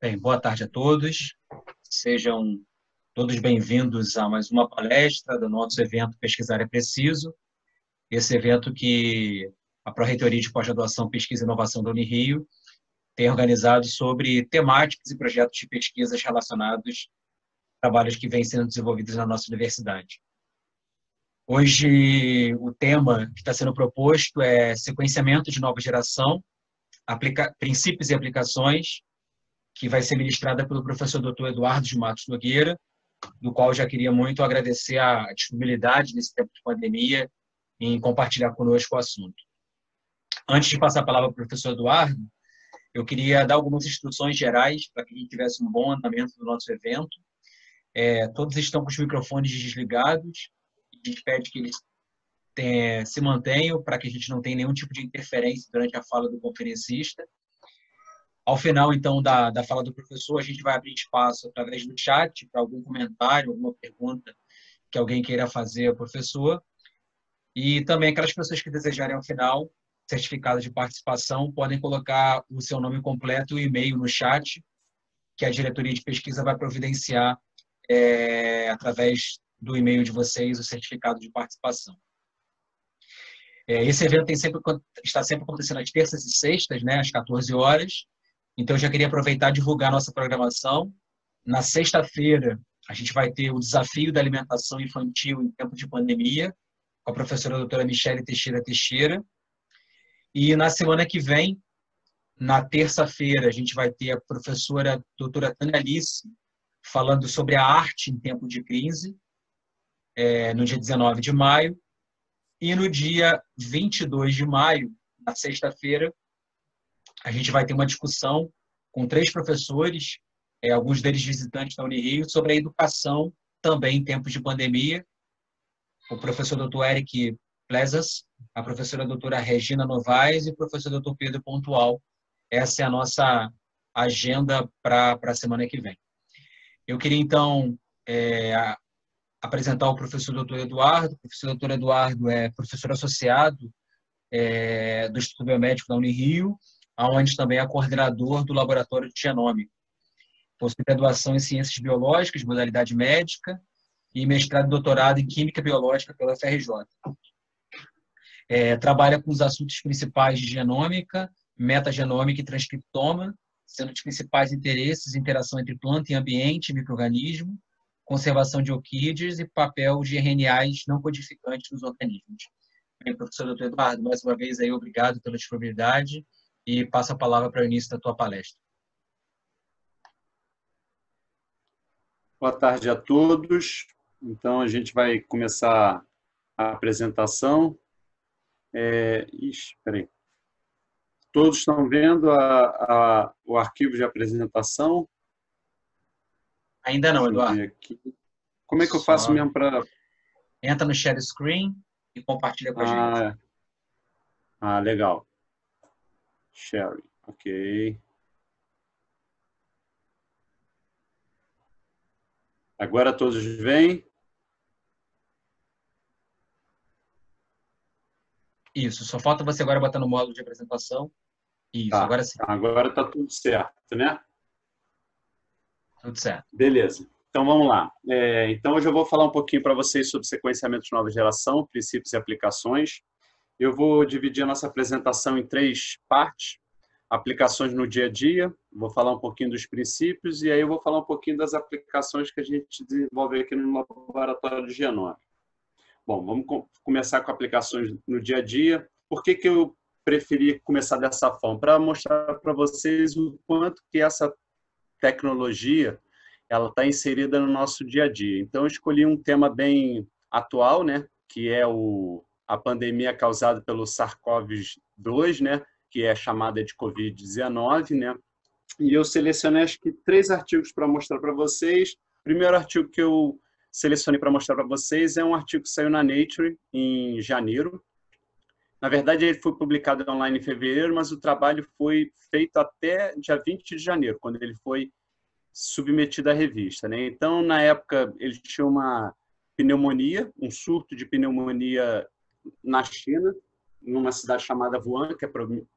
Bem, boa tarde a todos. Sejam todos bem-vindos a mais uma palestra do nosso evento Pesquisar é Preciso. Esse evento que a Pró-Reitoria de Pós-Graduação, Pesquisa e Inovação da Unirio tem organizado sobre temáticas e projetos de pesquisas relacionados a trabalhos que vêm sendo desenvolvidos na nossa universidade. Hoje, o tema que está sendo proposto é sequenciamento de nova geração, princípios e aplicações, que vai ser ministrada pelo professor Dr. Eduardo de Matos Nogueira, do qual eu já queria muito agradecer a disponibilidade nesse tempo de pandemia em compartilhar conosco o assunto. Antes de passar a palavra para o professor Eduardo, eu queria dar algumas instruções gerais para que a gente tivesse um bom andamento do nosso evento. Todos estão com os microfones desligados, a gente pede que eles se mantenham para que a gente não tenha nenhum tipo de interferência durante a fala do conferencista. Ao final, então, da fala do professor, a gente vai abrir espaço através do chat para algum comentário, alguma pergunta que alguém queira fazer ao professor. E também aquelas pessoas que desejarem, ao final, certificado de participação, podem colocar o seu nome completo e o e-mail no chat, que a diretoria de pesquisa vai providenciar através do e-mail de vocês o certificado de participação. Esse evento está sempre acontecendo às terças e sextas, né, às 14 horas. Então, eu já queria aproveitar e divulgar a nossa programação. Na sexta-feira, a gente vai ter o desafio da alimentação infantil em tempo de pandemia, com a professora doutora Michele Teixeira. E na semana que vem, na terça-feira, a gente vai ter a professora doutora Tânia Alice falando sobre a arte em tempo de crise, no dia 19 de maio. E no dia 22 de maio, na sexta-feira, a gente vai ter uma discussão com 3 professores, alguns deles visitantes da Unirio, sobre a educação também em tempos de pandemia. O professor Dr. Eric Plezas, a professora doutora Regina Novaes e o professor Dr. Pedro Pontual. Essa é a nossa agenda para a semana que vem. Eu queria, então, apresentar o professor Dr. Eduardo. O professor Dr. Eduardo é professor associado do Instituto Biomédico da Unirio, onde também é coordenador do Laboratório de Genômica. Possui graduação em Ciências Biológicas, modalidade médica, e mestrado e doutorado em Química Biológica pela FRJ. Trabalha com os assuntos principais de genômica, metagenômica e transcriptoma, sendo de principais interesses interação entre planta e ambiente, micro-organismo, conservação de orquídeas e papel de RNAs não codificantes nos organismos. Bem, professor Dr. Eduardo, mais uma vez, aí, obrigado pela disponibilidade e passo a palavra para o início da tua palestra. Boa tarde a todos. Então, a gente vai começar a apresentação. Espera aí. Todos estão vendo o arquivo de apresentação? Ainda não, Eduardo. Como é que eu faço mesmo para... Entra no share screen e compartilha com a gente. Legal. Share, ok. Agora todos veem? Isso, só falta você agora botar no módulo de apresentação. Isso, tá. Agora sim. Agora está tudo certo, né? Tudo certo. Beleza. Então, vamos lá. Então, hoje eu vou falar um pouquinho para vocês sobre sequenciamento de nova geração, princípios e aplicações. Eu vou dividir a nossa apresentação em 3 partes. Aplicações no dia a dia, vou falar um pouquinho dos princípios e aí eu vou falar um pouquinho das aplicações que a gente desenvolve aqui no laboratório de genômica. Bom, vamos começar com aplicações no dia a dia. Por que eu preferi começar dessa forma? Para mostrar para vocês o quanto que essa tecnologia ela está inserida no nosso dia a dia. Então, eu escolhi um tema bem atual, né? Que é a pandemia causada pelo SARS-CoV-2, né? Que é chamada de Covid-19, né? E eu selecionei, acho que, 3 artigos para mostrar para vocês. O primeiro artigo que eu selecionei para mostrar para vocês é um artigo que saiu na Nature em janeiro. Na verdade, ele foi publicado online em fevereiro, mas o trabalho foi feito até dia 20 de janeiro, quando ele foi submetido à revista, né? Então, na época, ele tinha uma pneumonia, um surto de pneumonia na China, numa cidade chamada Wuhan, que é a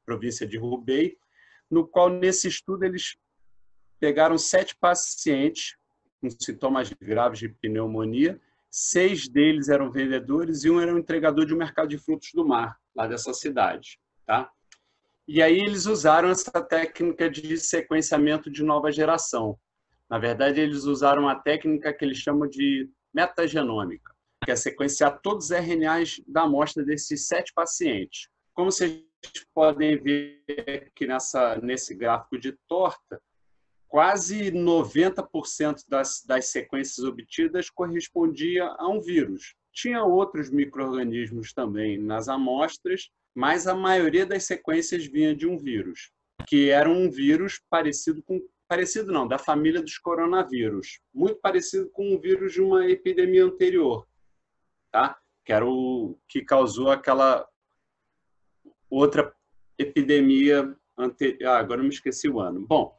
província de Hubei, no qual, nesse estudo, eles pegaram 7 pacientes com sintomas graves de pneumonia, 6 deles eram vendedores e um era um entregador de um mercado de frutos do mar, lá dessa cidade, tá? E aí eles usaram essa técnica de sequenciamento de nova geração. Na verdade, eles usaram a técnica que eles chamam de metagenômica, que é sequenciar todos os RNAs da amostra desses 7 pacientes. Como vocês podem ver aqui nesse gráfico de torta, quase 90% das sequências obtidas correspondia a um vírus. Tinha outros micro-organismos também nas amostras, mas a maioria das sequências vinha de um vírus, que era um vírus parecido não, da família dos coronavírus, muito parecido com um vírus de uma epidemia anterior, tá? Que era o que causou aquela outra epidemia anterior. Agora eu me esqueci o ano. Bom,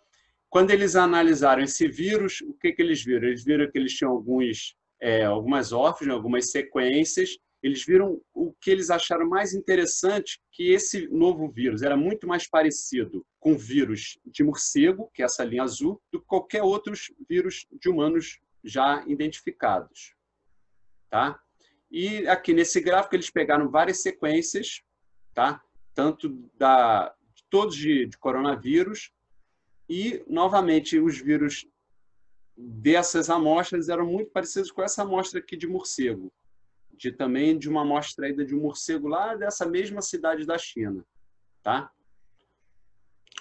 quando eles analisaram esse vírus, o que eles viram? Eles viram que eles tinham algumas órfãos, algumas sequências. Eles viram o que eles acharam mais interessante, que esse novo vírus era muito mais parecido com o vírus de morcego, que é essa linha azul, do que qualquer outro vírus de humanos já identificados. Tá? E aqui nesse gráfico eles pegaram várias sequências, tá? Tanto todos de coronavírus, e, novamente, os vírus dessas amostras eram muito parecidos com essa amostra aqui de morcego, também de uma amostra extraída de um morcego lá dessa mesma cidade da China. Tá?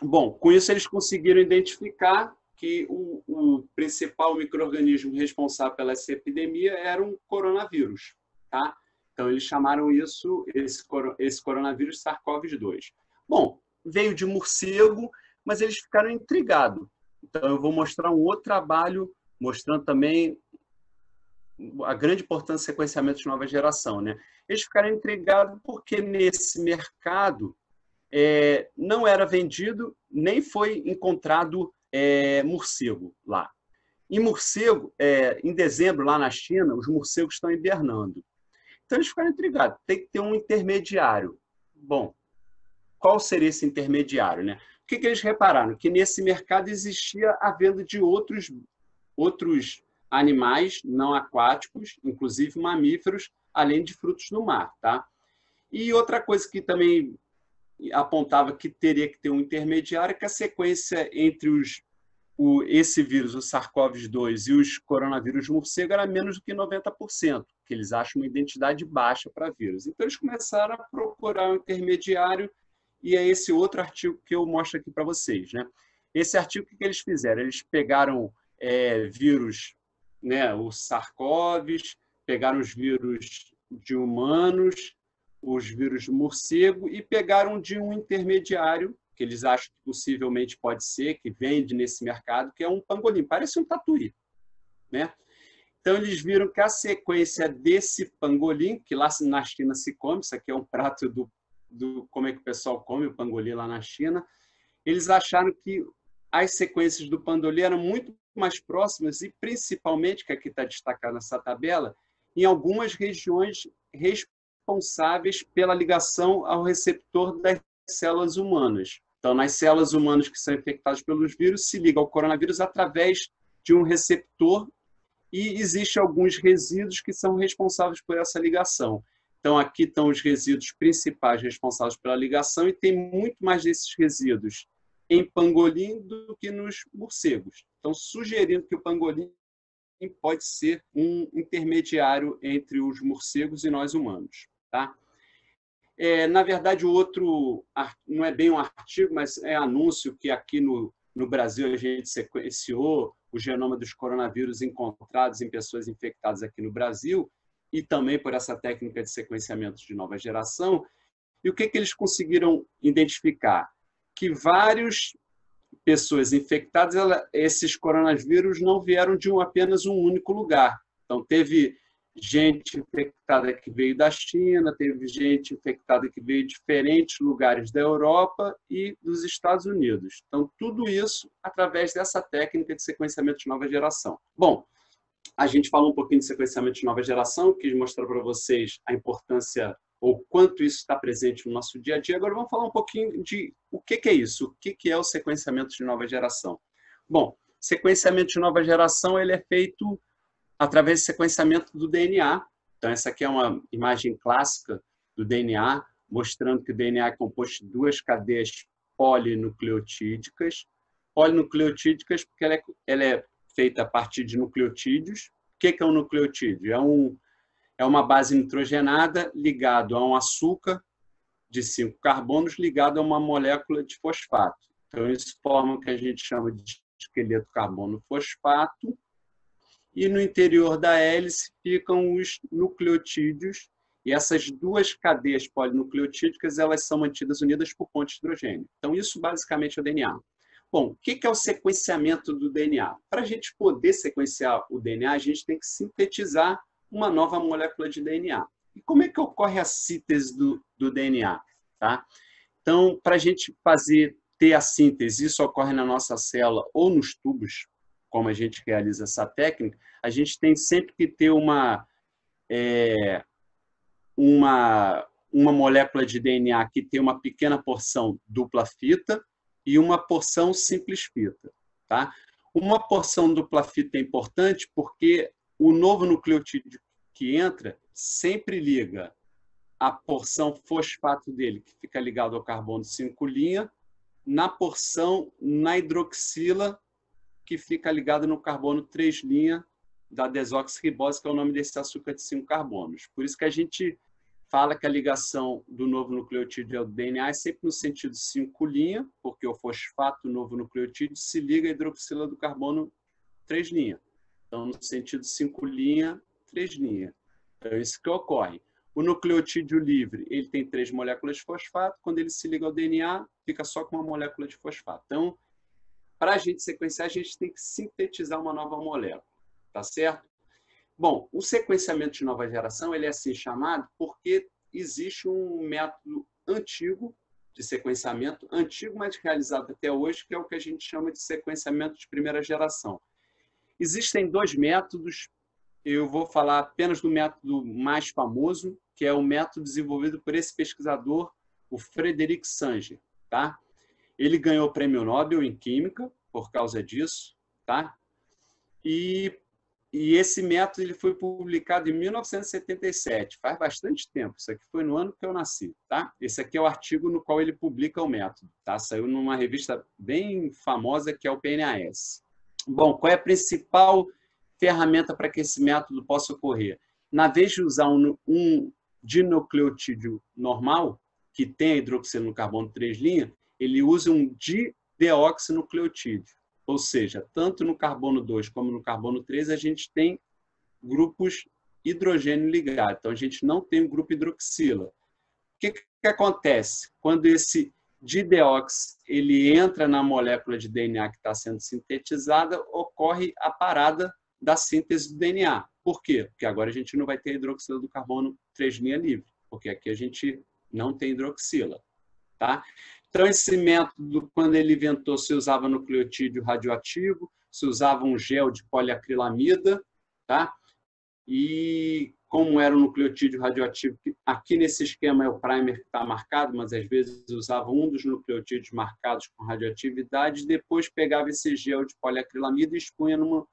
Bom, com isso eles conseguiram identificar que o principal micro-organismo responsável pela essa epidemia era um coronavírus. Tá? Então, eles chamaram esse coronavírus SARS-CoV-2. Bom, veio de morcego, mas eles ficaram intrigados. Então, eu vou mostrar um outro trabalho, mostrando também a grande importância do sequenciamento de nova geração. Né? Eles ficaram intrigados porque nesse mercado não era vendido, nem foi encontrado morcego lá. Em morcego, em dezembro, lá na China, os morcegos estão hibernando. Então, eles ficaram intrigados. Tem que ter um intermediário. Bom, qual seria esse intermediário? Né? O que eles repararam? Que nesse mercado existia a venda de outros animais não aquáticos, inclusive mamíferos, além de frutos do mar. Tá? E outra coisa que também apontava que teria que ter um intermediário é que a sequência entre esse vírus, o SARS-CoV-2 e os coronavírus morcego era menos do que 90%, que eles acham uma identidade baixa para vírus. Então, eles começaram a procurar um intermediário, e é esse outro artigo que eu mostro aqui para vocês. Né? Esse artigo, o que eles fizeram? Eles pegaram vírus, né, os SARS-CoV, pegaram os vírus de humanos, os vírus de morcego, e pegaram de um intermediário, que eles acham que possivelmente pode ser, que vende nesse mercado, que é um pangolim, parece um tatuí. Né? Então, eles viram que a sequência desse pangolim, que lá na China se come, isso aqui é um prato como é que o pessoal come o pangolim lá na China, eles acharam que as sequências do pangolim eram muito mais próximas e, principalmente, que aqui está destacado nessa tabela, em algumas regiões responsáveis pela ligação ao receptor das células humanas. Então, nas células humanas que são infectadas pelos vírus, se liga ao coronavírus através de um receptor e existem alguns resíduos que são responsáveis por essa ligação. Então, aqui estão os resíduos principais responsáveis pela ligação e tem muito mais desses resíduos em pangolim do que nos morcegos. Então, sugerindo que o pangolim pode ser um intermediário entre os morcegos e nós humanos. Tá? Na verdade, o outro não é bem um artigo, mas é anúncio que aqui no Brasil a gente sequenciou o genoma dos coronavírus encontrados em pessoas infectadas aqui no Brasil, e também por essa técnica de sequenciamento de nova geração. E o que eles conseguiram identificar? Que várias pessoas infectadas, esses coronavírus não vieram de apenas um único lugar. Então, teve gente infectada que veio da China, teve gente infectada que veio de diferentes lugares da Europa e dos Estados Unidos. Então, tudo isso através dessa técnica de sequenciamento de nova geração. Bom, a gente falou um pouquinho de sequenciamento de nova geração, quis mostrar para vocês a importância ou quanto isso está presente no nosso dia a dia. Agora vamos falar um pouquinho de o que é isso, o que é o sequenciamento de nova geração. Bom, Sequenciamento de nova geração ele é feito através do sequenciamento do DNA. Então, essa aqui é uma imagem clássica do DNA, mostrando que o DNA é composto de duas cadeias polinucleotídicas. Polinucleotídicas porque ela é feita a partir de nucleotídeos. O que é um nucleotídeo? É uma base nitrogenada ligado a um açúcar de 5 carbonos ligado a uma molécula de fosfato. Então, isso forma o que a gente chama de esqueleto carbono-fosfato. E no interior da hélice ficam os nucleotídeos. E essas duas cadeias polinucleotídicas elas são mantidas unidas por ponte de hidrogênio. Então, isso basicamente é o DNA. Bom, o que é o sequenciamento do DNA? Para a gente poder sequenciar o DNA, a gente tem que sintetizar uma nova molécula de DNA. E como é que ocorre a síntese do DNA? Tá? Então, para a gente ter a síntese, isso ocorre na nossa célula ou nos tubos, como a gente realiza essa técnica, a gente tem sempre que ter uma molécula de DNA que tem uma pequena porção dupla fita e uma porção simples fita. Tá? Uma porção dupla fita é importante porque o novo nucleotídeo que entra sempre liga a porção fosfato dele, que fica ligado ao carbono 5' na hidroxila, que fica ligada no carbono 3' da desoxirribose, que é o nome desse açúcar de 5 carbonos. Por isso que a gente fala que a ligação do novo nucleotídeo ao DNA é sempre no sentido 5', porque o fosfato, o novo nucleotídeo, se liga à hidroxila do carbono 3'. Então, no sentido 5', 3'. Então, é isso que ocorre. O nucleotídeo livre, ele tem 3 moléculas de fosfato. Quando ele se liga ao DNA, fica só com uma molécula de fosfato. Então, para a gente sequenciar, a gente tem que sintetizar uma nova molécula. Tá certo? Bom, o sequenciamento de nova geração ele é assim chamado porque existe um método antigo de sequenciamento, antigo, mas realizado até hoje, que é o que a gente chama de sequenciamento de primeira geração. Existem 2 métodos. Eu vou falar apenas do método mais famoso, que é o método desenvolvido por esse pesquisador, o Frederic Sanger. Tá? Ele ganhou o prêmio Nobel em Química por causa disso. Tá? E esse método ele foi publicado em 1977, faz bastante tempo. Isso aqui foi no ano que eu nasci. Tá? Esse aqui é o artigo no qual ele publica o método. Tá? Saiu numa revista bem famosa, que é o PNAS. Bom, qual é a principal ferramenta para que esse método possa ocorrer? Na vez de usar um dinucleotídeo normal, que tem a hidroxila no carbono 3', ele usa um dideoxinucleotídeo. Ou seja, tanto no carbono 2 como no carbono 3, a gente tem grupos hidrogênio ligados. Então, a gente não tem um grupo hidroxila. O que acontece? Quando esse dideox ele entra na molécula de DNA que está sendo sintetizada, ocorre a parada da síntese do DNA. Por quê? Porque agora a gente não vai ter hidroxila do carbono 3' livre, porque aqui a gente não tem hidroxila. Tá? Então, esse método, quando ele inventou, se usava nucleotídeo radioativo, se usava um gel de poliacrilamida, tá? E como era um nucleotídeo radioativo, aqui nesse esquema é o primer que está marcado, mas às vezes usava um dos nucleotídeos marcados com radioatividade, e depois pegava esse gel de poliacrilamida e expunha no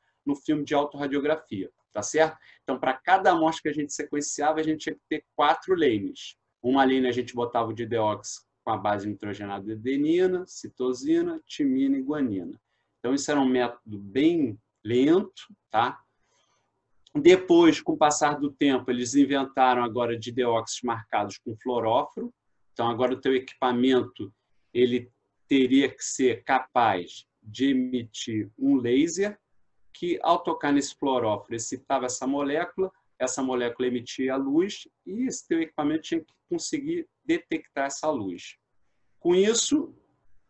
filme de autorradiografia, tá certo? Então, para cada amostra que a gente sequenciava, a gente tinha que ter 4 lanes. Uma lane a gente botava o dideox com a base nitrogenada de adenina, citosina, timina e guanina. Então, isso era um método bem lento, tá? Depois, com o passar do tempo, eles inventaram agora dideoxes marcados com fluoróforo. Então, agora o teu equipamento ele teria que ser capaz de emitir um laser que, ao tocar nesse fluoróforo, excitava essa molécula emitia a luz e esse teu equipamento tinha que conseguir detectar essa luz. Com isso,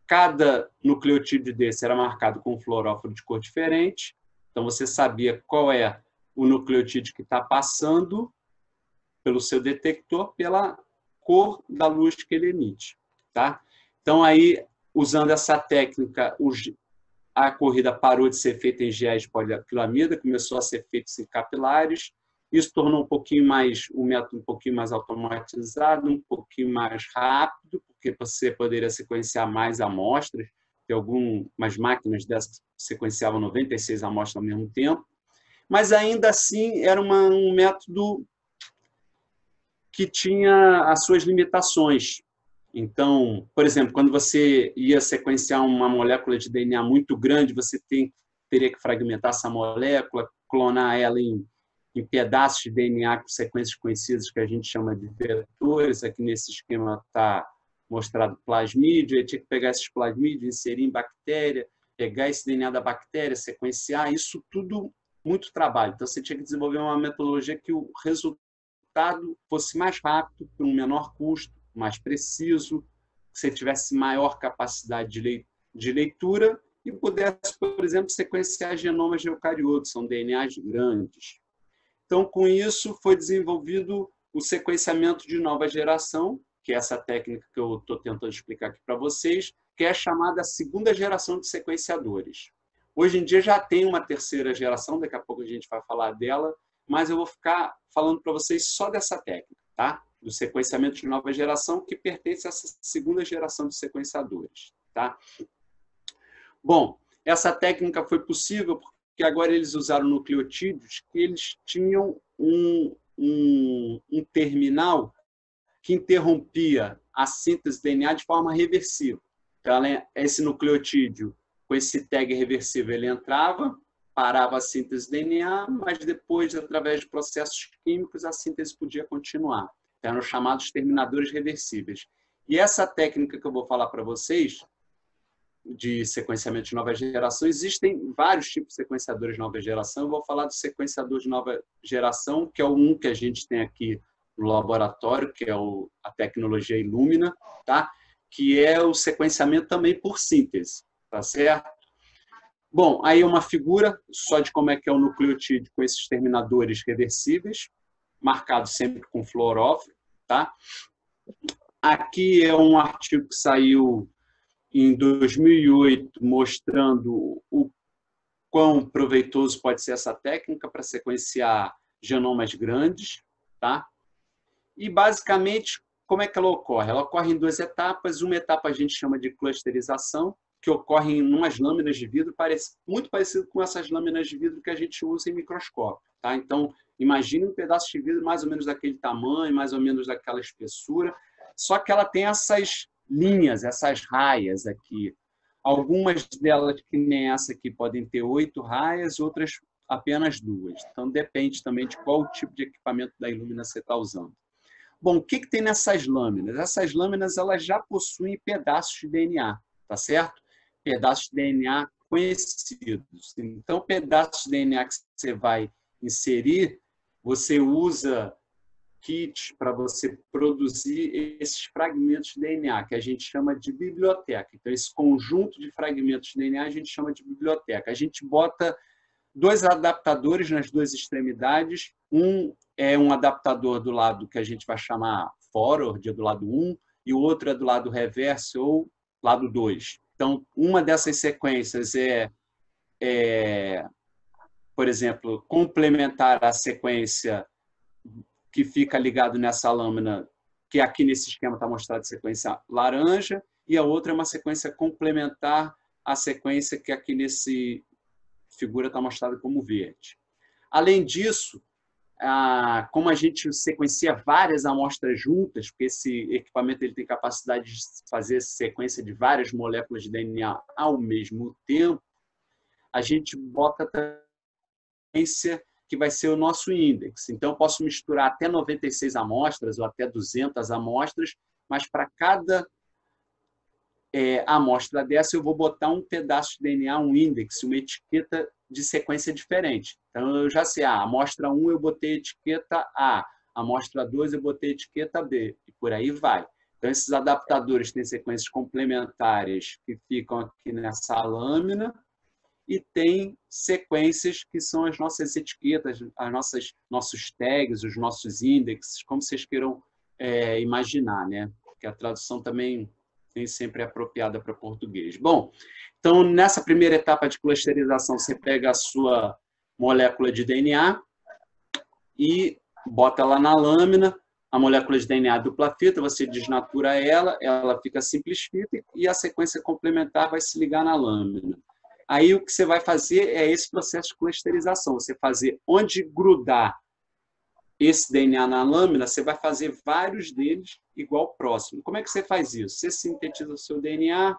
cada nucleotídeo desse era marcado com um fluoróforo de cor diferente. Então, você sabia qual é o nucleotídeo que está passando pelo seu detector pela cor da luz que ele emite. Tá? Então, aí, usando essa técnica, a corrida parou de ser feita em géis de poliacrilamida, começou a ser feita em capilares. Isso tornou um método um pouquinho mais automatizado, um pouquinho mais rápido, porque você poderia sequenciar mais amostras. algumas máquinas dessas sequenciavam 96 amostras ao mesmo tempo, mas ainda assim era um método que tinha as suas limitações. Então, por exemplo, quando você ia sequenciar uma molécula de DNA muito grande, você teria que fragmentar essa molécula, clonar ela em pedaços de DNA com sequências conhecidas que a gente chama de vetores. Aqui nesse esquema está mostrado plasmídio. Eu tinha que pegar esses plasmídios, inserir em bactéria, pegar esse DNA da bactéria, sequenciar, isso tudo muito trabalho. Então, você tinha que desenvolver uma metodologia que o resultado fosse mais rápido, por um menor custo, mais preciso, que você tivesse maior capacidade de leitura e pudesse, por exemplo, sequenciar genomas de eucariotos, são DNAs grandes. Então, com isso, foi desenvolvido o sequenciamento de nova geração, que é essa técnica que eu estou tentando explicar aqui para vocês, que é a chamada segunda geração de sequenciadores. Hoje em dia já tem uma terceira geração, daqui a pouco a gente vai falar dela, mas eu vou ficar falando para vocês só dessa técnica, tá? Do sequenciamento de nova geração, que pertence a essa segunda geração de sequenciadores, tá? Bom, essa técnica foi possível porque agora eles usaram nucleotídeos que eles tinham um terminal que interrompia a síntese de DNA de forma reversível. Então, esse nucleotídeo, com esse tag reversível, ele entrava, parava a síntese de DNA, mas depois, através de processos químicos, a síntese podia continuar. Então, eram chamados terminadores reversíveis. E essa técnica que eu vou falar para vocês, de sequenciamento de nova geração, existem vários tipos de sequenciadores de nova geração. Eu vou falar do sequenciador de nova geração, que é um que a gente tem aqui no laboratório, que é a tecnologia Illumina, tá? Que é o sequenciamento também por síntese, tá certo? Bom, aí uma figura só de como é que é o nucleotídeo com esses terminadores reversíveis, marcado sempre com fluorófilo, tá? Aqui é um artigo que saiu em 2008, mostrando o quão proveitoso pode ser essa técnica para sequenciar genomas grandes, tá? E, basicamente, como é que ela ocorre? Ela ocorre em duas etapas. Uma etapa a gente chama de clusterização, que ocorre em umas lâminas de vidro, muito parecido com essas lâminas de vidro que a gente usa em microscópio, tá? Então, imagine um pedaço de vidro mais ou menos daquele tamanho, mais ou menos daquela espessura, só que ela tem essas linhas, essas raias aqui. Algumas delas, que nem essa aqui, podem ter 8 raias, outras apenas 2. Então, depende também de qual tipo de equipamento da Illumina você está usando. Bom, o que tem nessas lâminas? Essas lâminas elas já possuem pedaços de DNA, tá certo? Pedaços de DNA conhecidos. Então, pedaços de DNA que você vai inserir, você usa kits para você produzir esses fragmentos de DNA, que a gente chama de biblioteca. Então, esse conjunto de fragmentos de DNA a gente chama de biblioteca. A gente bota 2 adaptadores nas 2 extremidades. Um é um adaptador do lado que a gente vai chamar forward, do lado 1, e o outro é do lado reverso, ou lado 2. Então, uma dessas sequências por exemplo, complementar a sequência que fica ligado nessa lâmina, que aqui nesse esquema está mostrado a sequência laranja, e a outra é uma sequência complementar à sequência que aqui nesse figura está mostrada como verde. Além disso, como a gente sequencia várias amostras juntas, porque esse equipamento ele tem capacidade de fazer sequência de várias moléculas de DNA ao mesmo tempo, a gente bota a sequência que vai ser o nosso índice. Então, eu posso misturar até 96 amostras ou até 200 amostras, mas para cada amostra dessa, eu vou botar um pedaço de DNA, um índice, uma etiqueta de sequência diferente. Então, eu já sei, a amostra 1 eu botei etiqueta A, a amostra 2 eu botei etiqueta B, e por aí vai. Então, esses adaptadores têm sequências complementares que ficam aqui nessa lâmina, e tem sequências que são as nossas etiquetas, nossos tags, os nossos índices, como vocês queiram imaginar, né? Porque a tradução também nem sempre é apropriada para português. Bom, então, nessa primeira etapa de clusterização, você pega a sua molécula de DNA e bota lá na lâmina. a molécula de DNA dupla fita, você desnatura ela, ela fica simples fita e a sequência complementar vai se ligar na lâmina. Aí o que você vai fazer é esse processo de clusterização. Você fazer onde grudar esse DNA na lâmina, você vai fazer vários deles igual próximo. Como é que você faz isso? Você sintetiza o seu DNA,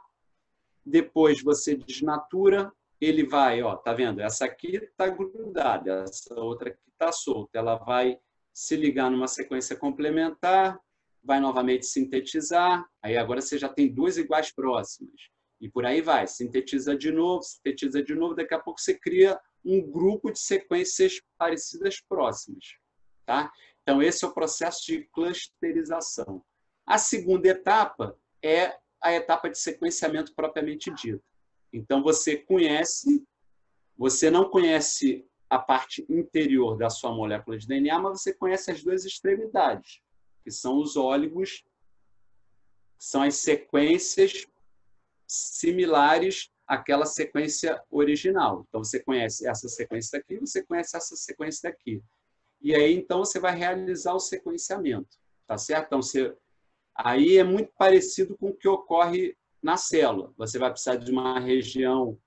depois você desnatura, ele vai, ó, tá vendo? Essa aqui está grudada, essa outra aqui está solta. Ela vai se ligar numa sequência complementar, vai novamente sintetizar, aí agora você já tem duas iguais próximas. E por aí vai, sintetiza de novo, daqui a pouco você cria um grupo de sequências parecidas próximas. Tá? Então, esse é o processo de clusterização. A segunda etapa é a etapa de sequenciamento propriamente dita. Então, você não conhece a parte interior da sua molécula de DNA, mas você conhece as duas extremidades, que são os óligos, que são as sequências similares àquela sequência original. Então, você conhece essa sequência daqui, você conhece essa sequência daqui. E aí, então, você vai realizar o sequenciamento, tá certo? Então, aí é muito parecido com o que ocorre na célula. Você vai precisar de uma região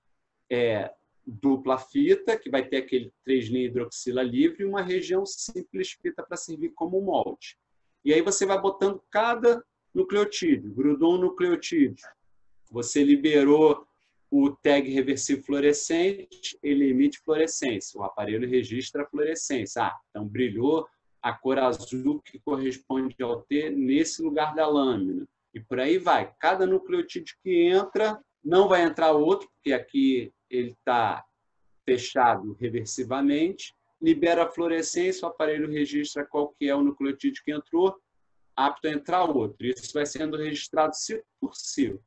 dupla fita, que vai ter aquele 3'-hidroxila livre, e uma região simples fita para servir como molde. E aí você vai botando cada nucleotídeo, grudou um nucleotídeo, você liberou o tag reversível fluorescente, ele emite fluorescência, o aparelho registra a fluorescência. Então brilhou a cor azul que corresponde ao T nesse lugar da lâmina. E por aí vai. Cada nucleotídeo que entra, não vai entrar outro, porque aqui ele está fechado reversivamente, libera a fluorescência, o aparelho registra qual que é o nucleotídeo que entrou, apto a entrar outro. Isso vai sendo registrado ciclo por ciclo.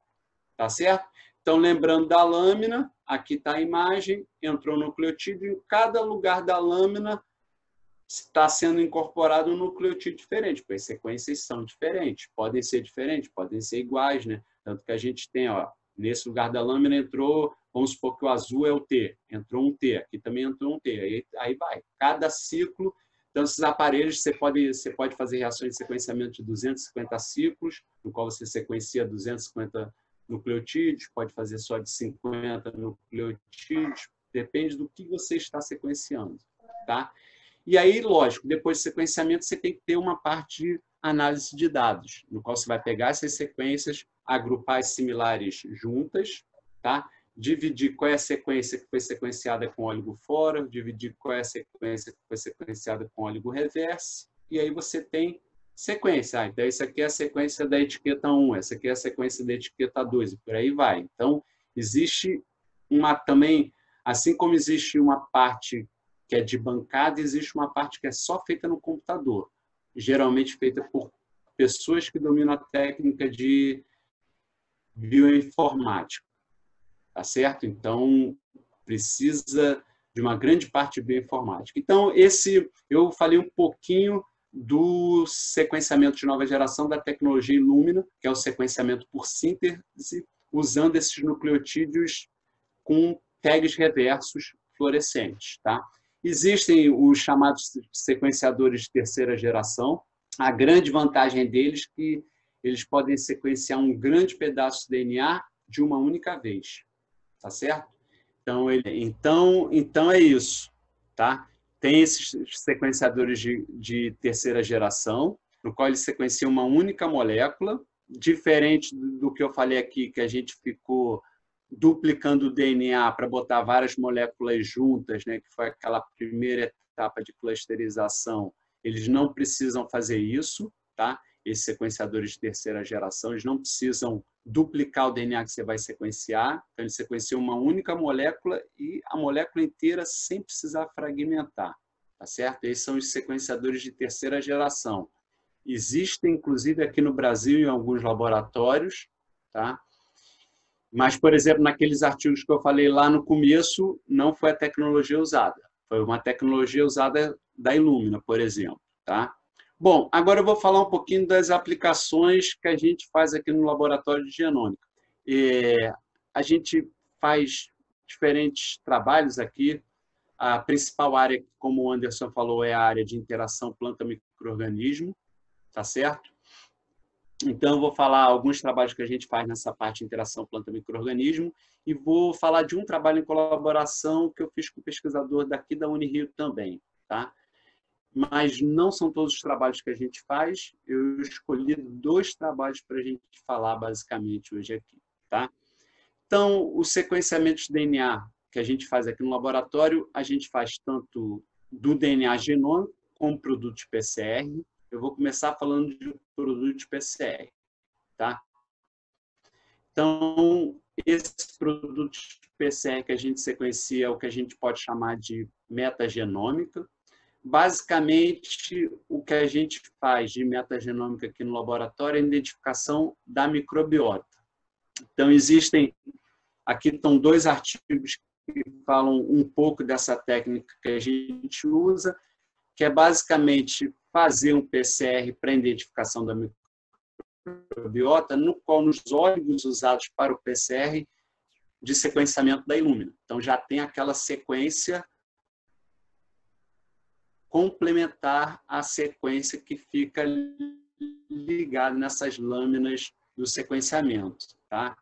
Tá certo? Então, lembrando da lâmina, aqui está a imagem, entrou o nucleotídeo, em cada lugar da lâmina está sendo incorporado um nucleotídeo diferente, porque as sequências são diferentes, podem ser iguais, né? Tanto que a gente tem, ó, nesse lugar da lâmina entrou, vamos supor que o azul é o T, entrou um T, aqui também entrou um T, aí vai. Cada ciclo, então esses aparelhos, você pode fazer reações de sequenciamento de 250 ciclos, no qual você sequencia 250 nucleotídeos, pode fazer só de 50 nucleotídeos, depende do que você está sequenciando, tá? E aí, lógico, depois do sequenciamento, você tem que ter uma parte de análise de dados, no qual você vai pegar essas sequências, agrupar as similares juntas, tá? Dividir qual é a sequência que foi sequenciada com óligo fora, dividir qual é a sequência que foi sequenciada com óligo reverso, e aí você tem sequência. Então, isso aqui é a sequência da etiqueta 1, essa aqui é a sequência da etiqueta 2, e por aí vai. Então, existe também, assim como existe uma parte que é de bancada, existe uma parte que é só feita no computador, geralmente feita por pessoas que dominam a técnica de bioinformática, tá certo? Então, precisa de uma grande parte de bioinformática. Então, eu falei um pouquinho do sequenciamento de nova geração da tecnologia Illumina, que é o sequenciamento por síntese, usando esses nucleotídeos com tags reversos fluorescentes, tá? Existem os chamados sequenciadores de terceira geração. A grande vantagem deles é que eles podem sequenciar um grande pedaço de DNA de uma única vez, tá certo? Então é isso, tá? Tem esses sequenciadores de terceira geração, no qual eles sequenciam uma única molécula, diferente do que eu falei aqui, que a gente ficou duplicando o DNA para botar várias moléculas juntas, né, que foi aquela primeira etapa de clusterização. Eles não precisam fazer isso, tá? Esses sequenciadores de terceira geração, eles não precisam duplicar o DNA que você vai sequenciar, então eles sequenciam uma única molécula e a molécula inteira sem precisar fragmentar, tá certo? Esses são os sequenciadores de terceira geração. Existem, inclusive, aqui no Brasil, em alguns laboratórios, tá? Mas, por exemplo, naqueles artigos que eu falei lá no começo, não foi a tecnologia usada. Foi uma tecnologia usada da Illumina, por exemplo, tá? Bom, agora eu vou falar um pouquinho das aplicações que a gente faz aqui no laboratório de genômica. A gente faz diferentes trabalhos aqui. A principal área, como o Anderson falou, é a área de interação planta-microorganismo, tá certo? Então, eu vou falar alguns trabalhos que a gente faz nessa parte de interação planta-micro-organismo e vou falar de um trabalho em colaboração que eu fiz com o pesquisador daqui da Unirio também, tá? Mas não são todos os trabalhos que a gente faz, eu escolhi 2 trabalhos para a gente falar basicamente hoje aqui, tá? Então, os sequenciamentos de DNA que a gente faz aqui no laboratório, a gente faz tanto do DNA genômico como produto de PCR. Eu vou começar falando de produto de PCR, tá? Então, esse produto de PCR que a gente sequencia é o que a gente pode chamar de metagenômica. Basicamente, o que a gente faz de metagenômica aqui no laboratório é a identificação da microbiota. Então, aqui estão 2 artigos que falam um pouco dessa técnica que a gente usa, que é basicamente fazer um PCR para identificação da microbiota, no qual nos óligos usados para o PCR de sequenciamento da Illumina. Então, já tem aquela sequência complementar à sequência que fica ligada nessas lâminas do sequenciamento, tá?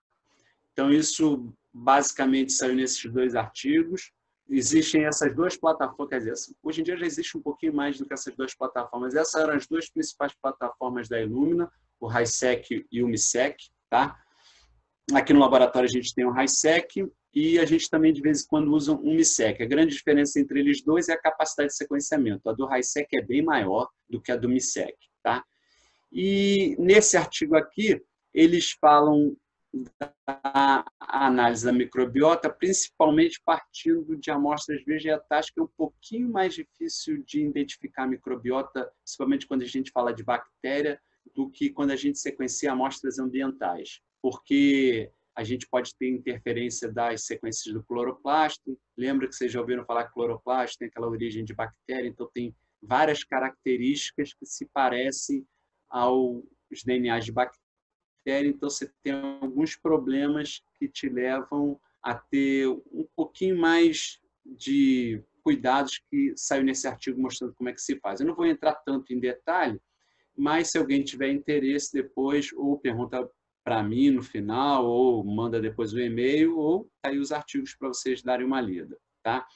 Então, isso basicamente saiu nesses 2 artigos. Existem essas 2 plataformas, quer dizer, hoje em dia já existe um pouquinho mais do que essas 2 plataformas. Essas eram as 2 principais plataformas da Illumina, o HiSeq e o MiSeq, tá? Aqui no laboratório a gente tem o HiSeq e a gente também de vez em quando usa um MiSeq. A grande diferença entre eles 2 é a capacidade de sequenciamento. A do HiSeq é bem maior do que a do MiSeq, tá? E nesse artigo aqui, eles falam da análise da microbiota, principalmente partindo de amostras vegetais, que é um pouquinho mais difícil de identificar a microbiota, principalmente quando a gente fala de bactéria, do que quando a gente sequencia amostras ambientais, porque a gente pode ter interferência das sequências do cloroplasto. Lembra que vocês já ouviram falar que cloroplasto tem aquela origem de bactéria, então tem várias características que se parecem aos DNAs de bactéria. Então, você tem alguns problemas que te levam a ter um pouquinho mais de cuidados que saiu nesse artigo mostrando como é que se faz. Eu não vou entrar tanto em detalhe, mas se alguém tiver interesse depois, ou pergunta para mim no final, ou manda depois o e-mail, ou aí os artigos para vocês darem uma lida, tá?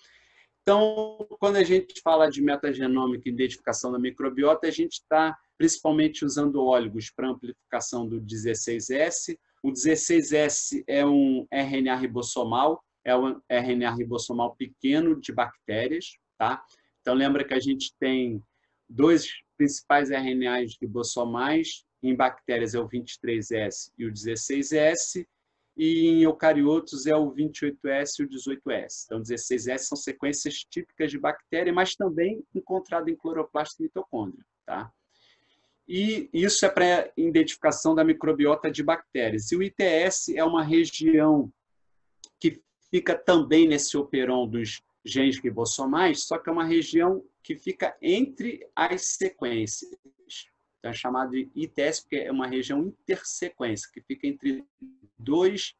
Então, quando a gente fala de metagenômica e identificação da microbiota, a gente está principalmente usando óligos para amplificação do 16S. O 16S é um RNA ribossomal, é um RNA ribossomal pequeno de bactérias, tá? Então, lembra que a gente tem 2 principais RNAs ribossomais, em bactérias é o 23S e o 16S, e em eucariotos é o 28S e o 18S. Então, 16S são sequências típicas de bactéria, mas também encontrado em cloroplasto e mitocôndria, tá? E isso é para identificação da microbiota de bactérias. E o ITS é uma região que fica também nesse operon dos genes ribossomais, só que é uma região que fica entre as sequências. Então, é chamado de ITS porque é uma região intersequência, que fica entre 2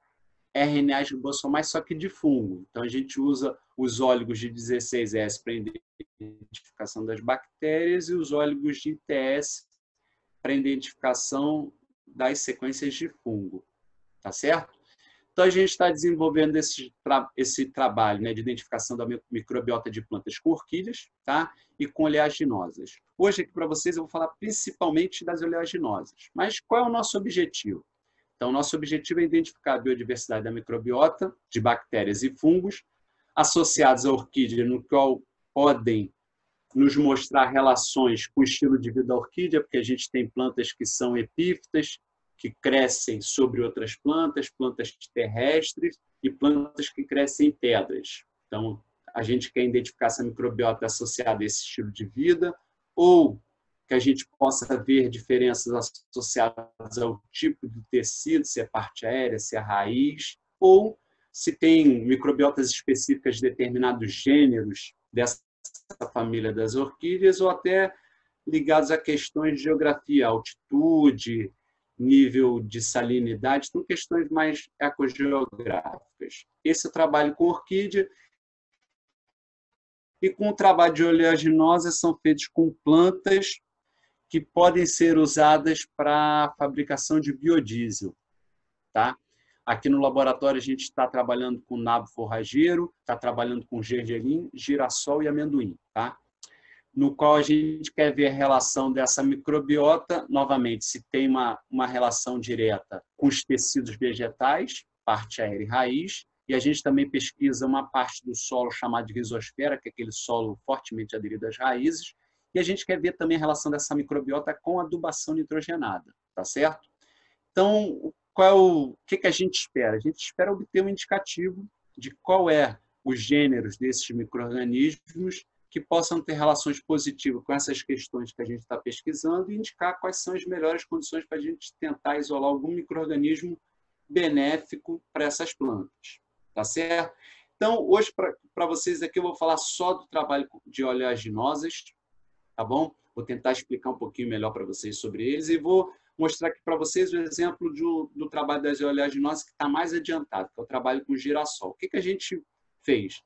RNAs ribossomais, só que de fungo. Então, a gente usa os óligos de 16S para identificação das bactérias e os óligos de ITS para identificação das sequências de fungo. Tá certo? Então, a gente está desenvolvendo esse trabalho, né, de identificação da microbiota de plantas com orquídeas, tá? E com oleaginosas. Hoje, aqui para vocês, eu vou falar principalmente das oleaginosas. Mas qual é o nosso objetivo? Então, nosso objetivo é identificar a biodiversidade da microbiota de bactérias e fungos associados à orquídea, no qual podem nos mostrar relações com o estilo de vida da orquídea, porque a gente tem plantas que são epífitas, que crescem sobre outras plantas, plantas terrestres e plantas que crescem em pedras. Então, a gente quer identificar essa microbiota associada a esse estilo de vida, ou que a gente possa ver diferenças associadas ao tipo de tecido, se é parte aérea, se é raiz, ou se tem microbiotas específicas de determinados gêneros dessa família das orquídeas, ou até ligados a questões de geografia, altitude, nível de salinidade, são questões mais ecogeográficas. Esse trabalho com orquídea e com o trabalho de oleaginosas são feitos com plantas que podem ser usadas para a fabricação de biodiesel, tá? Aqui no laboratório a gente está trabalhando com nabo forrageiro, está trabalhando com gergelim, girassol e amendoim, tá? No qual a gente quer ver a relação dessa microbiota, novamente, se tem uma relação direta com os tecidos vegetais, parte aérea e raiz, e a gente também pesquisa uma parte do solo chamado de rizosfera, que é aquele solo fortemente aderido às raízes, e a gente quer ver também a relação dessa microbiota com a adubação nitrogenada, tá certo? Então, o que a gente espera? A gente espera obter um indicativo de qual é os gêneros desses micro-organismos que possam ter relações positivas com essas questões que a gente está pesquisando e indicar quais são as melhores condições para a gente tentar isolar algum micro-organismo benéfico para essas plantas. Tá certo? Então, hoje, para vocês aqui, eu vou falar só do trabalho de oleaginosas, tá bom? Vou tentar explicar um pouquinho melhor para vocês sobre eles e vou mostrar aqui para vocês o exemplo do trabalho das oleaginosas que está mais adiantado, que é o trabalho com girassol. O que a gente fez?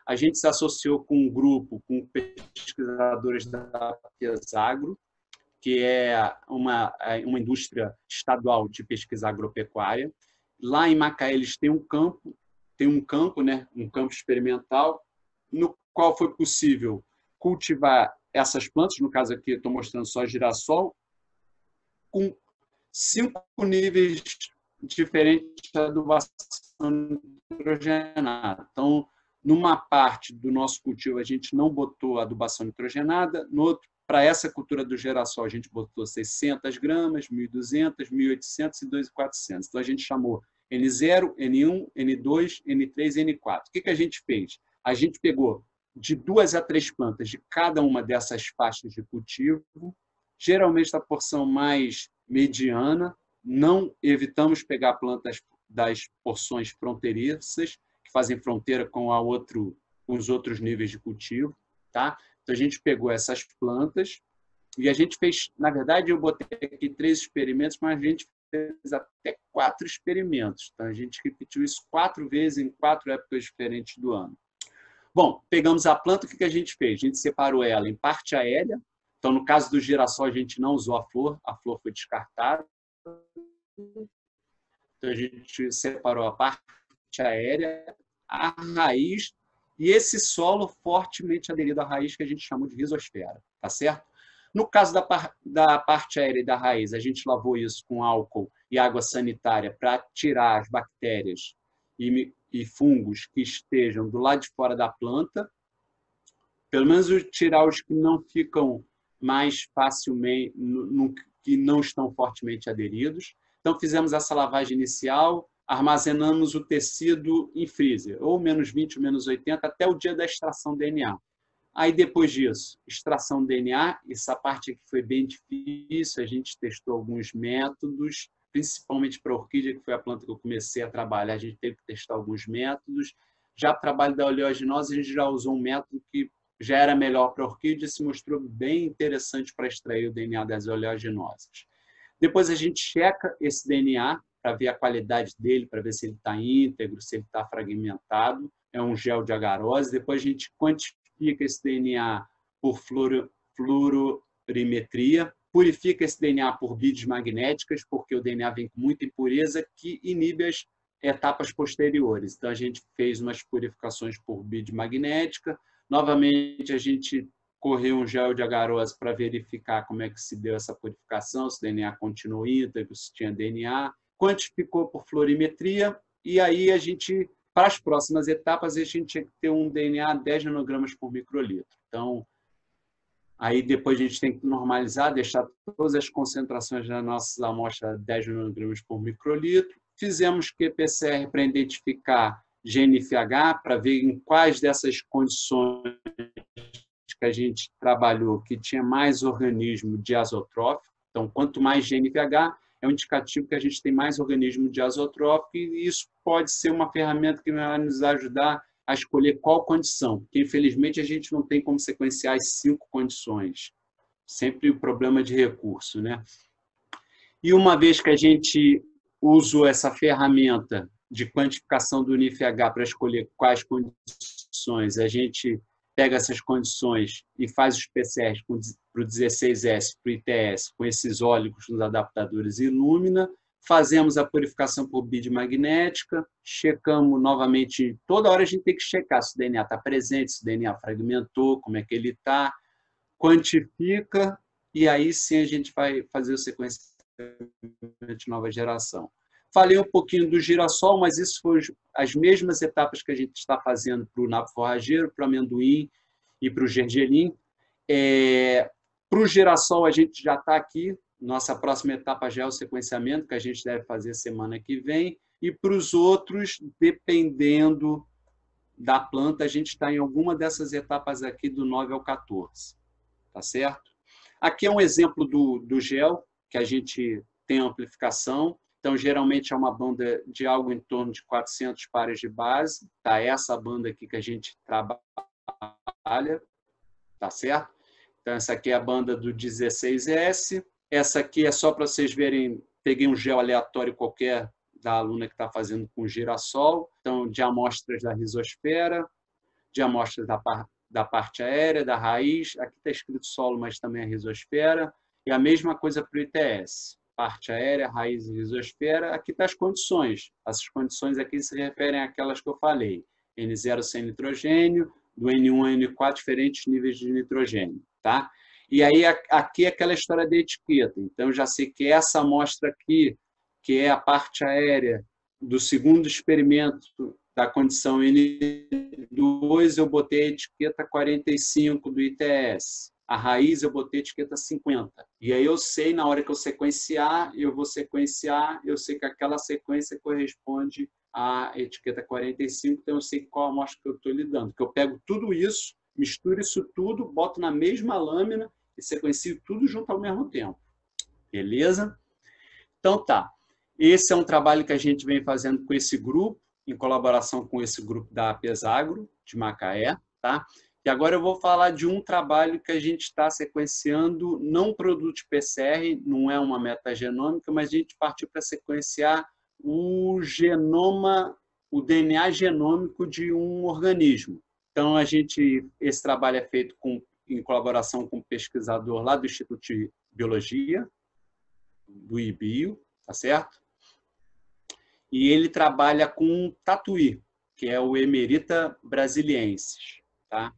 A gente se associou com um grupo, com pesquisadores da Pesagro, que é uma indústria estadual de pesquisa agropecuária. Lá em Macaé eles têm um campo, né, um campo experimental, no qual foi possível cultivar essas plantas, no caso aqui estou mostrando só girassol, com 5 níveis diferentes de adubação nitrogenada. Então, numa parte do nosso cultivo, a gente não botou adubação nitrogenada, no outro, para essa cultura do girassol, a gente botou 600 gramas, 1.200, 1.800 e 2.400. Então, a gente chamou N0, N1, N2, N3 e N4. O que a gente fez? A gente pegou de 2 a 3 plantas de cada uma dessas faixas de cultivo, geralmente a porção mais mediana, não evitamos pegar plantas das porções fronteiriças, que fazem fronteira com os outros níveis de cultivo, tá? Então, a gente pegou essas plantas e a gente fez, na verdade, eu botei aqui 3 experimentos, mas a gente fez até 4 experimentos. Então, a gente repetiu isso 4 vezes em 4 épocas diferentes do ano. Bom, pegamos a planta, o que a gente fez? A gente separou ela em parte aérea. Então, no caso do girassol, a gente não usou a flor foi descartada. Então, a gente separou a parte aérea, a raiz e esse solo fortemente aderido à raiz que a gente chamou de rizosfera, tá certo? No caso da parte aérea e da raiz, a gente lavou isso com álcool e água sanitária para tirar as bactérias e fungos que estejam do lado de fora da planta, pelo menos tirar os que não ficam mais facilmente, que não estão fortemente aderidos. Então, fizemos essa lavagem inicial, armazenamos o tecido em freezer, ou menos 20 ou menos 80, até o dia da extração do DNA. Aí, depois disso, extração do DNA, essa parte aqui foi bem difícil, a gente testou alguns métodos, principalmente para a orquídea, que foi a planta que eu comecei a trabalhar, a gente teve que testar alguns métodos. Já para o trabalho da oleaginose, a gente já usou um método que já era melhor para a orquídea e se mostrou bem interessante para extrair o DNA das oleaginosas. Depois a gente checa esse DNA para ver a qualidade dele, para ver se ele está íntegro, se ele está fragmentado. É um gel de agarose. Depois a gente quantifica esse DNA por fluorimetria, purifica esse DNA por bides magnéticas, porque o DNA vem com muita impureza que inibe as etapas posteriores. Então, a gente fez umas purificações por bide magnética. Novamente, a gente correu um gel de agarose para verificar como é que se deu essa purificação, se o DNA continuou íntegro, se tinha DNA. Quantificou por fluorimetria e aí a gente, para as próximas etapas, a gente tinha que ter um DNA 10 nanogramas por microlitro. Então, aí depois a gente tem que normalizar, deixar todas as concentrações das nossas amostras 10 nanogramas por microlitro. Fizemos QPCR para identificar GNFH, para ver em quais dessas condições que a gente trabalhou que tinha mais organismo diazotrófico. Então, quanto mais GNFH, é um indicativo que a gente tem mais organismo diazotrófico e isso pode ser uma ferramenta que vai nos ajudar a escolher qual condição, porque infelizmente a gente não tem como sequenciar as 5 condições. Sempre o problema de recurso, né? E uma vez que a gente usou essa ferramenta de quantificação do NIFH para escolher quais condições, a gente pega essas condições e faz os PCRs para o 16S, para o ITS, com esses óligos nos adaptadores Illumina, fazemos a purificação por bid magnética, checamos novamente, toda hora a gente tem que checar se o DNA está presente, se o DNA fragmentou, como é que ele está, quantifica, e aí sim a gente vai fazer o sequenciamento de nova geração. Falei um pouquinho do girassol, mas isso foi as mesmas etapas que a gente está fazendo para o nabo forrageiro, para o amendoim e para o gergelim. Para o girassol, a gente já está aqui. Nossa próxima etapa já é o sequenciamento, que a gente deve fazer semana que vem. E para os outros, dependendo da planta, a gente está em alguma dessas etapas aqui, do 9 ao 14. Tá certo? Aqui é um exemplo do gel, que a gente tem amplificação. Então, geralmente, é uma banda de algo em torno de 400 pares de base. Tá? Essa banda aqui que a gente trabalha. Tá certo? Então, essa aqui é a banda do 16S. Essa aqui é só para vocês verem. Peguei um gel aleatório qualquer da aluna que está fazendo com girassol. Então, de amostras da rizosfera, de amostras da parte aérea, da raiz. Aqui está escrito solo, mas também a rizosfera. E a mesma coisa para o ITS. Parte aérea, raiz e rizosfera. Aqui está as condições. Essas condições aqui se referem àquelas que eu falei. N0 sem nitrogênio, do N1 a N4, diferentes níveis de nitrogênio. Tá? E aí, aqui é aquela história da etiqueta. Então, eu já sei que essa amostra aqui, que é a parte aérea do segundo experimento da condição N2, eu botei a etiqueta 45 do ITS. A raiz, eu botei a etiqueta 50. E aí eu sei, na hora que eu sequenciar, eu vou sequenciar, eu sei que aquela sequência corresponde à etiqueta 45, então eu sei qual amostra que eu estou lidando. Que eu pego tudo isso, misturo isso tudo, boto na mesma lâmina e sequencio tudo junto ao mesmo tempo. Beleza? Então tá. Esse é um trabalho que a gente vem fazendo com esse grupo, em colaboração com esse grupo da Apesagro, de Macaé. Tá? E agora eu vou falar de um trabalho que a gente está sequenciando, não produto de PCR, não é uma metagenômica, mas a gente partiu para sequenciar o genoma, o DNA genômico de um organismo. Então, esse trabalho é feito em colaboração com um pesquisador lá do Instituto de Biologia, do IBio, tá certo? E ele trabalha com tatuí, que é o Emerita brasiliensis, tá?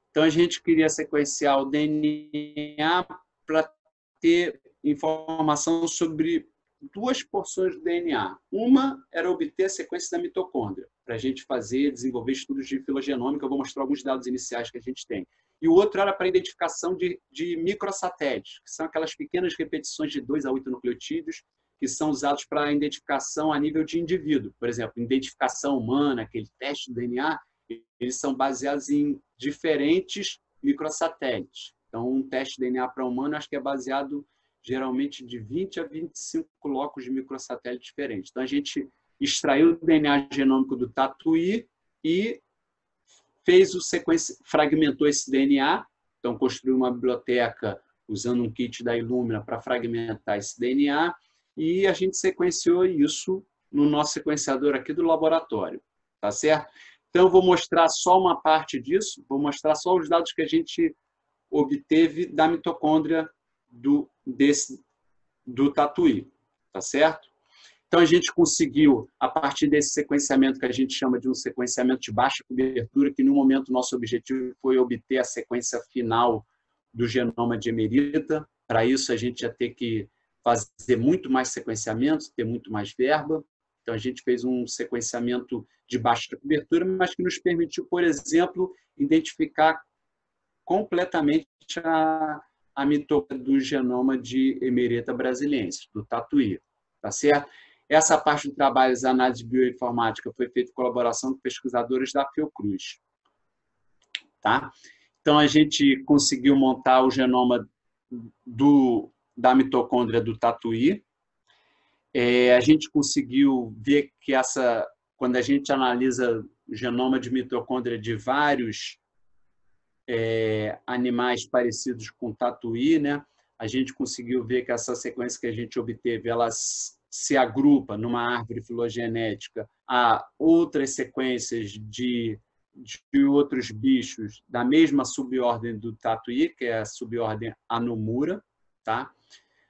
Então, a gente queria sequenciar o DNA para ter informação sobre duas porções do DNA. Uma era obter a sequência da mitocôndria, para a gente desenvolver estudos de filogenômica. Eu vou mostrar alguns dados iniciais que a gente tem. E o outro era para identificação de microsatélites, que são aquelas pequenas repetições de 2 a 8 nucleotídeos, que são usados para identificação a nível de indivíduo. Por exemplo, identificação humana, aquele teste do DNA, eles são baseados em diferentes microsatélites. Então, um teste de DNA para humano, acho que é baseado geralmente de 20 a 25 blocos de microsatélites diferentes. Então, a gente extraiu o DNA genômico do tatuí e fez fragmentou esse DNA. Então, construiu uma biblioteca usando um kit da Illumina para fragmentar esse DNA e a gente sequenciou isso no nosso sequenciador aqui do laboratório. Tá certo? Então, eu vou mostrar só uma parte disso, vou mostrar só os dados que a gente obteve da mitocôndria do tatuí, tá certo? Então, a gente conseguiu, a partir desse sequenciamento que a gente chama de um sequenciamento de baixa cobertura, que no momento o nosso objetivo foi obter a sequência final do genoma de Emerita. Para isso, a gente ia ter que fazer muito mais sequenciamentos, ter muito mais verba. Então, a gente fez um sequenciamento de baixa cobertura, mas que nos permitiu, por exemplo, identificar completamente a mitocôndria do genoma de Emerita brasiliensis, do tatuí. Tá certo? Essa parte do trabalho de análise bioinformática foi feita em colaboração com pesquisadores da Fiocruz. Tá? Então, a gente conseguiu montar o genoma da mitocôndria do tatuí. A gente conseguiu ver que quando a gente analisa o genoma de mitocôndria de vários animais parecidos com tatuí, né? A gente conseguiu ver que essa sequência que a gente obteve, ela se agrupa numa árvore filogenética a outras sequências de de outros bichos da mesma subordem do tatuí, que é a subordem Anomura, tá?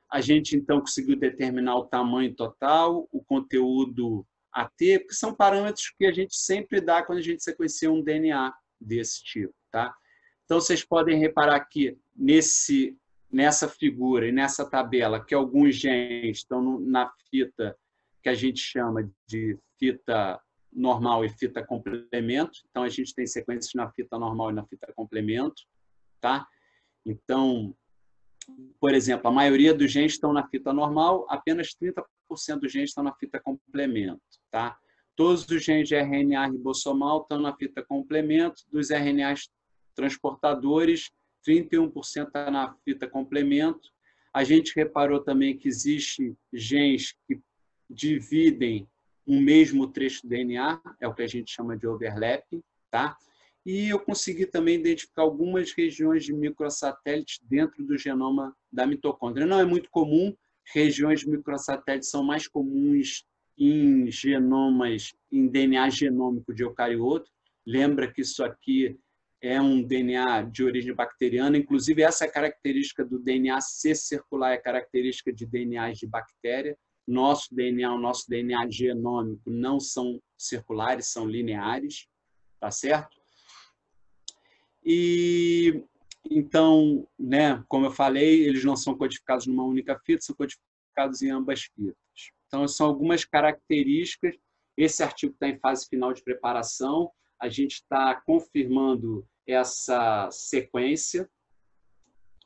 A gente, então, conseguiu determinar o tamanho total, o conteúdo AT, porque são parâmetros que a gente sempre dá quando a gente sequencia um DNA desse tipo, tá? Então, vocês podem reparar aqui nessa figura e nessa tabela que alguns genes estão na fita que a gente chama de fita normal e fita complemento. Então, a gente tem sequências na fita normal e na fita complemento, tá? Então, por exemplo, a maioria dos genes estão na fita normal, apenas 30% dos genes estão na fita complemento, tá? Todos os genes de RNA ribossomal estão na fita complemento, dos RNAs transportadores, 31% está na fita complemento. A gente reparou também que existem genes que dividem um mesmo trecho do DNA, é o que a gente chama de overlapping, tá? E eu consegui também identificar algumas regiões de microsatélites dentro do genoma da mitocôndria. Não é muito comum, regiões de microsatélites são mais comuns em genomas, em DNA genômico de eucarioto. Lembra que isso aqui é um DNA de origem bacteriana, inclusive essa é a característica do DNA ser circular, é característica de DNAs de bactéria. O nosso DNA genômico não são circulares, são lineares, tá certo? E então, né, como eu falei, eles não são codificados numa única fita, são codificados em ambas fitas. Então, são algumas características. Esse artigo está em fase final de preparação. A gente está confirmando essa sequência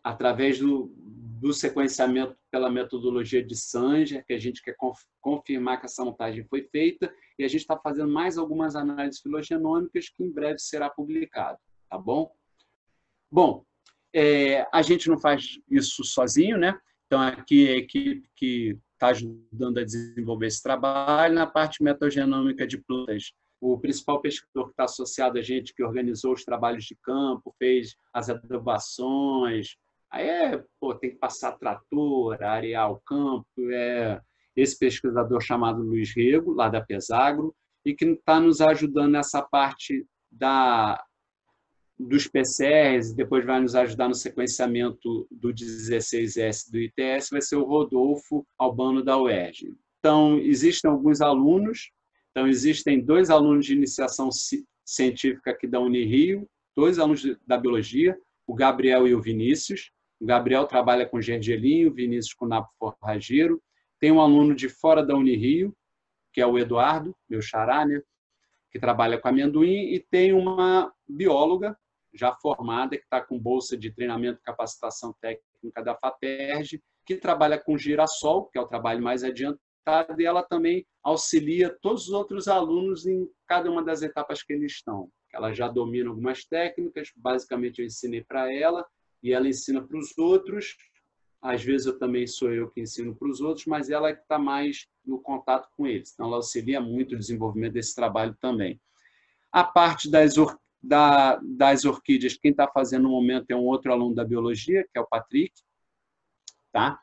através do sequenciamento pela metodologia de Sanger, que a gente quer confirmar que essa montagem foi feita, e a gente está fazendo mais algumas análises filogenômicas que em breve será publicado, tá bom? Bom, a gente não faz isso sozinho, né? Então, aqui é a equipe que está ajudando a desenvolver esse trabalho. Na parte metagenômica de plantas, o principal pesquisador que está associado a gente, que organizou os trabalhos de campo, fez as adubações. Aí tem que passar trator, arear o campo. Esse pesquisador chamado Luiz Rego, lá da Pesagro, e que está nos ajudando nessa parte dos PCRs, e depois vai nos ajudar no sequenciamento do 16S do ITS, vai ser o Rodolfo Albano da UERJ. Então, existem alguns alunos. Então, existem 2 alunos de iniciação científica aqui da Unirio, 2 alunos da biologia, o Gabriel e o Vinícius. O Gabriel trabalha com gergelim, o Vinícius com napo forrageiro. Tem um aluno de fora da Unirio, que é o Eduardo, meu xará, né, que trabalha com amendoim, e tem uma bióloga já formada, que está com bolsa de treinamento e capacitação técnica da FAPERJ, que trabalha com girassol, que é o trabalho mais adiantado, e ela também auxilia todos os outros alunos em cada uma das etapas que eles estão. Ela já domina algumas técnicas, basicamente eu ensinei para ela, e ela ensina para os outros. Às vezes sou eu que ensino para os outros, mas ela é que está mais no contato com eles. Então, ela auxilia muito o desenvolvimento desse trabalho também. A parte das orquídeas, quem está fazendo no momento é um outro aluno da biologia, que é o Patrick. Tá?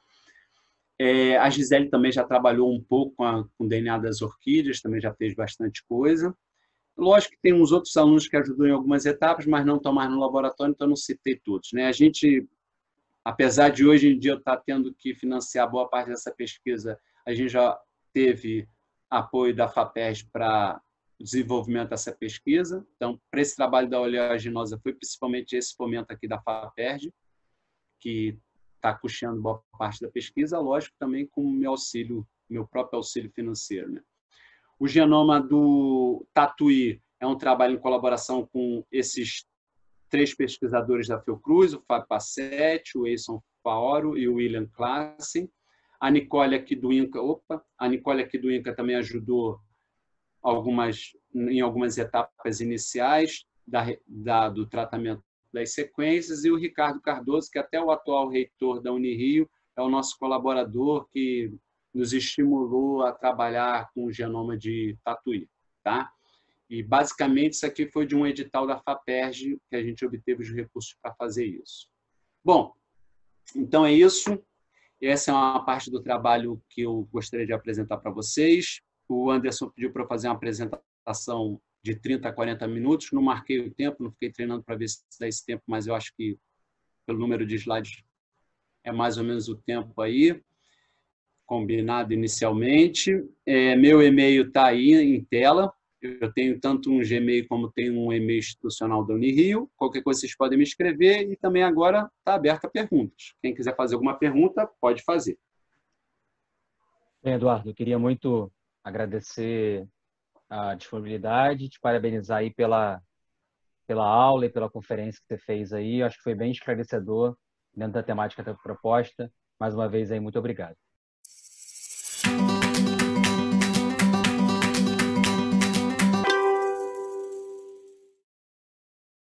A Gisele também já trabalhou um pouco com o DNA das orquídeas, também já fez bastante coisa. Lógico que tem uns outros alunos que ajudou em algumas etapas, mas não estão mais no laboratório, então não citei todos, né? A gente, apesar de hoje em dia eu estar tendo que financiar boa parte dessa pesquisa, a gente já teve apoio da FAPERJ para o desenvolvimento dessa pesquisa. Então, para esse trabalho da oleaginosa, foi principalmente esse fomento aqui da FAPERJ, que está custeando boa parte da pesquisa, lógico, também com o meu próprio auxílio financeiro, né? O genoma do tatuí é um trabalho em colaboração com esses 3 pesquisadores da Fiocruz, o Fábio Passetti, o Eison Faoro e o William Klassen. A Nicole aqui do INCA também ajudou em algumas etapas iniciais do tratamento das sequências, e o Ricardo Cardoso, que até o atual reitor da Unirio, é o nosso colaborador que nos estimulou a trabalhar com o genoma de tatuí, tá? E, basicamente, isso aqui foi de um edital da FAPERJ que a gente obteve os recursos para fazer isso. Bom, então é isso. Essa é uma parte do trabalho que eu gostaria de apresentar para vocês. O Anderson pediu para eu fazer uma apresentação de 30 a 40 minutos. Não marquei o tempo, não fiquei treinando para ver se dá esse tempo, mas eu acho que, pelo número de slides, é mais ou menos o tempo aí, combinado inicialmente. Meu e-mail está aí em tela. Eu tenho tanto um Gmail como tenho um e-mail institucional da Unirio. Qualquer coisa vocês podem me escrever e também agora está aberta a perguntas. Quem quiser fazer alguma pergunta, pode fazer. Bem, Eduardo, eu queria muito agradecer a disponibilidade, te parabenizar aí pela aula e pela conferência que você fez aí. Eu acho que foi bem esclarecedor dentro da temática da proposta. Mais uma vez aí, muito obrigado.